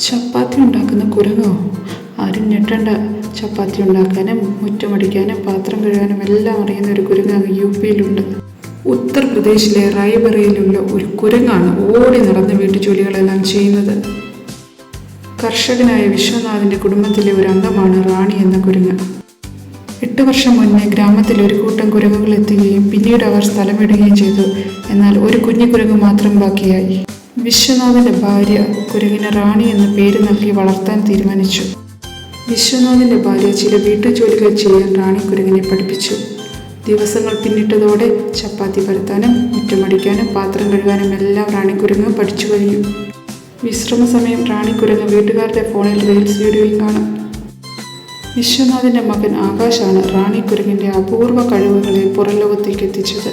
ചപ്പാത്തി ഉണ്ടാക്കുന്ന കുരങ്ങോ? ആരും ഞെട്ടണ്ട. ചപ്പാത്തി ഉണ്ടാക്കാനും മുറ്റമടിക്കാനും പാത്രം കഴുകാനും എല്ലാം അറിയുന്ന ഒരു കുരങ്ങ് യുപിയിലുണ്ട്. ഉത്തർപ്രദേശിലെ റായ്ബറയിലുള്ള ഒരു കുരങ്ങാണ് ഓടി നടന്ന് വീട്ടുജോലികളെല്ലാം ചെയ്യുന്നത്. കർഷകനായ വിശ്വനാഥിൻ്റെ കുടുംബത്തിലെ ഒരു അംഗമാണ് റാണി എന്ന കുരങ്ങ്. 8 വർഷം മുന്നേ ഗ്രാമത്തിൽ ഒരു കൂട്ടം കുരങ്ങുകൾ എത്തുകയും പിന്നീട് അവർ സ്ഥലം വിടുകയും ചെയ്തു. എന്നാൽ ഒരു കുഞ്ഞു കുരങ്ങ് മാത്രം ബാക്കിയായി. വിശ്വനാഥിൻ്റെ ഭാര്യ കുരങ്ങിന് റാണി എന്ന പേര് നൽകി വളർത്താൻ തീരുമാനിച്ചു. വിശ്വനാഥിൻ്റെ ഭാര്യ ചില വീട്ടുജോലികൾ ചെയ്യാൻ റാണി കുരങ്ങിനെ പഠിപ്പിച്ചു. ദിവസങ്ങൾ പിന്നിട്ടതോടെ ചപ്പാത്തി പരത്താനും മുറ്റമടിക്കാനും പാത്രം കഴുകാനും എല്ലാം റാണി കുരങ്ങ് പഠിച്ചു കഴിഞ്ഞു. വിശ്രമ സമയം റാണി കുരങ്ങ് വീട്ടുകാരുടെ ഫോണിൽ റീൽസ് വീഡിയോയും കാണും. വിശ്വനാഥിൻ്റെ മകൻ ആകാശാണ് റാണി കുരങ്ങിൻ്റെ അപൂർവ കഴിവുകളെ പുറംലോകത്തേക്ക് എത്തിച്ചത്.